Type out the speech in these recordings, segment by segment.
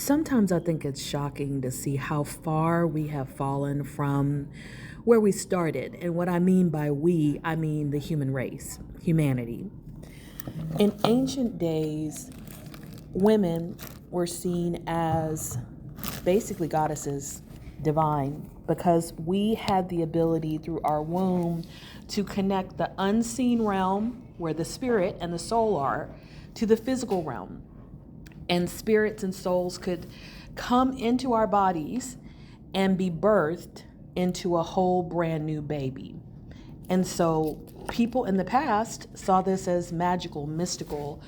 Sometimes I think it's shocking to see how far we have fallen from where we started. And what I mean by we, I mean the human race, humanity. In ancient days, women were seen as basically goddesses, divine, because we had the ability through our womb to connect the unseen realm, where the spirit and the soul are, to the physical realm. And spirits and souls could come into our bodies and be birthed into a whole brand new baby. And so people in the past saw this as magical, mystical,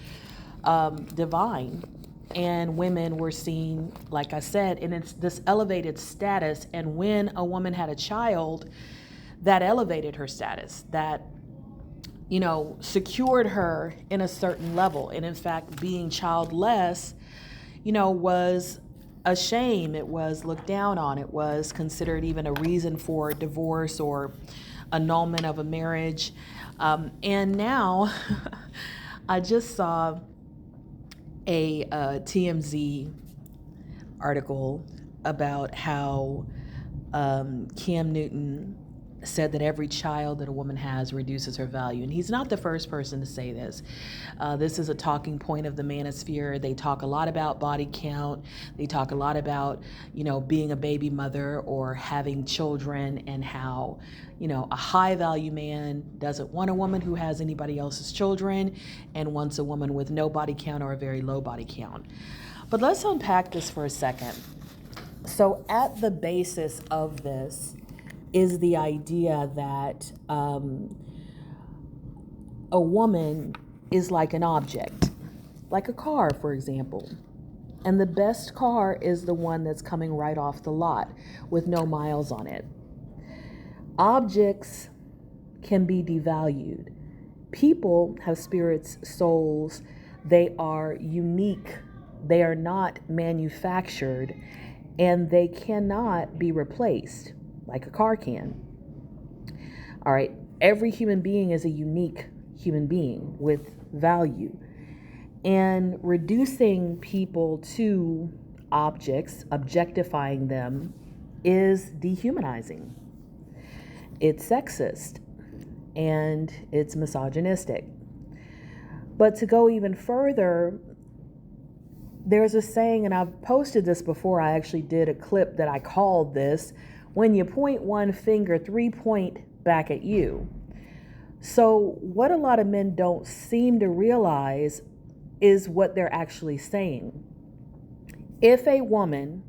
divine. And women were seen, like I said, in this elevated status. And when a woman had a child, that elevated her status, that secured her in a certain level. And in fact, being childless, was a shame. It was looked down on. It was considered even a reason for divorce or annulment of a marriage. And now I just saw a TMZ article about how Cam Newton said that every child that a woman has reduces her value. And he's not the first person to say this. This is a talking point of the manosphere. They talk a lot about body count. They talk a lot about, being a baby mother or having children, and how, a high value man doesn't want a woman who has anybody else's children and wants a woman with no body count or a very low body count. But let's unpack this for a second. So at the basis of this is the idea that a woman is like an object, like a car, for example. And the best car is the one that's coming right off the lot with no miles on it. Objects can be devalued. People have spirits, souls. They are unique. They are not manufactured, and they cannot be replaced like a car can. All right. Every human being is a unique human being with value. And reducing people to objects, objectifying them, is dehumanizing. It's sexist and it's misogynistic. But to go even further, there's a saying, and I've posted this before. I actually did a clip that I called this: when you point one finger, three point back at you. So what a lot of men don't seem to realize is what they're actually saying. If a woman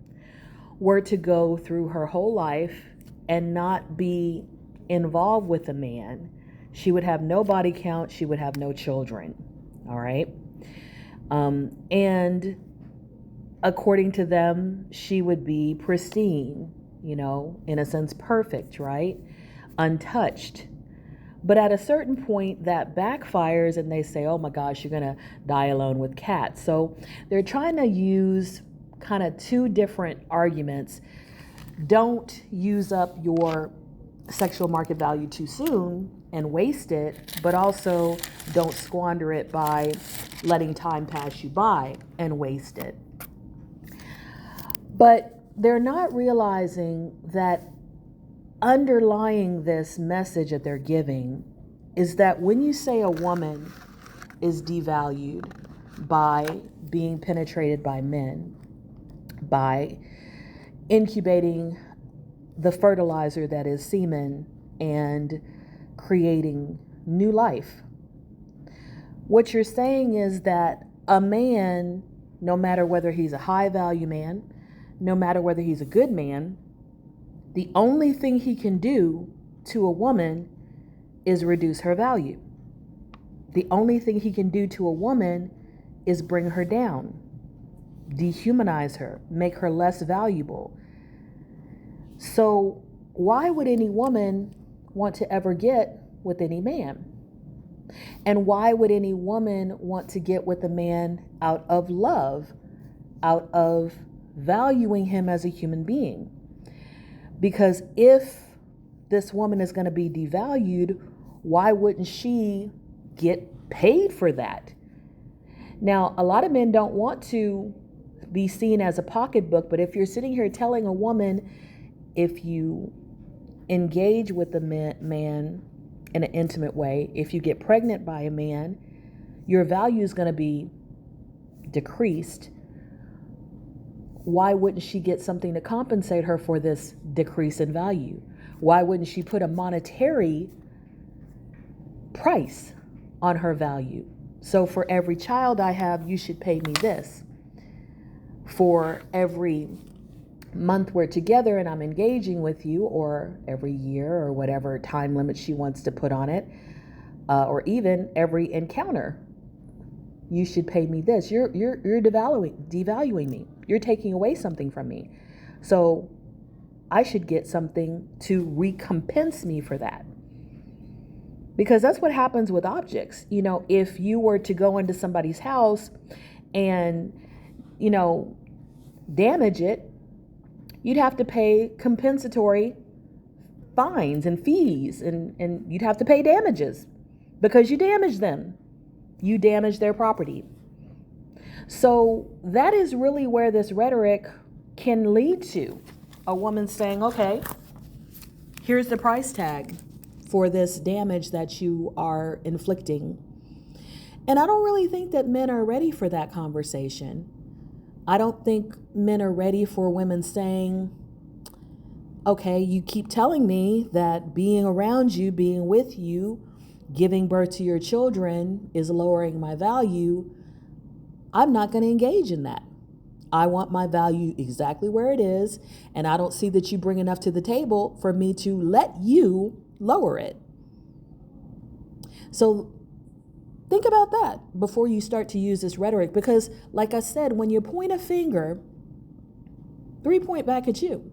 were to go through her whole life and not be involved with a man, she would have no body count, she would have no children. All right. And according to them, she would be pristine, in a sense, perfect, right? Untouched. But at a certain point, that backfires and they say, oh my gosh, you're going to die alone with cats. So they're trying to use kind of two different arguments. Don't use up your sexual market value too soon and waste it, but also don't squander it by letting time pass you by and waste it. But they're not realizing that underlying this message that they're giving is that when you say a woman is devalued by being penetrated by men, by incubating the fertilizer that is semen and creating new life, what you're saying is that a man, no matter whether he's a high value man, no matter whether he's a good man, the only thing he can do to a woman is reduce her value. The only thing he can do to a woman is bring her down, dehumanize her, make her less valuable. So why would any woman want to ever get with any man? And why would any woman want to get with a man out of love, out of valuing him as a human being? Because if this woman is going to be devalued, why wouldn't she get paid for that? Now, a lot of men don't want to be seen as a pocketbook. But if you're sitting here telling a woman, if you engage with the man in an intimate way, if you get pregnant by a man, your value is going to be decreased. Why wouldn't she get something to compensate her for this decrease in value? Why wouldn't she put a monetary price on her value? So for every child I have, you should pay me this. For every month we're together and I'm engaging with you, or every year, or whatever time limit she wants to put on it, or even every encounter, you should pay me this. You're devaluing me. You're taking away something from me. So I should get something to recompense me for that. Because that's what happens with objects. You know, if you were to go into somebody's house and, you know, damage it, you'd have to pay compensatory fines and fees, and you'd have to pay damages because you damaged them. You damaged their property. So that is really where this rhetoric can lead to. A woman saying, okay, here's the price tag for this damage that you are inflicting. And I don't really think that men are ready for that conversation. I don't think men are ready for women saying, okay, you keep telling me that being around you, being with you, giving birth to your children is lowering my value. I'm not going to engage in that. I want my value exactly where it is, and I don't see that you bring enough to the table for me to let you lower it. So think about that before you start to use this rhetoric, because like I said, when you point a finger, 3 point back at you.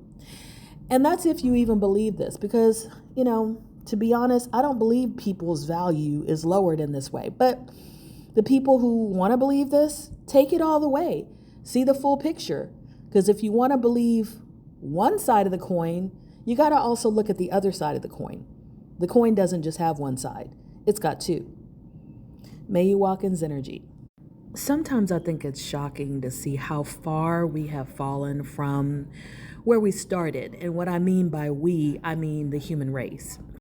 And that's if you even believe this, because, you know, to be honest, I don't believe people's value is lowered in this way. But the people who want to believe this, take it all the way. See the full picture. Because if you want to believe one side of the coin, you got to also look at the other side of the coin. The coin doesn't just have one side. It's got two. May you walk in Synergy. Sometimes I think it's shocking to see how far we have fallen from where we started. And what I mean by we, I mean the human race.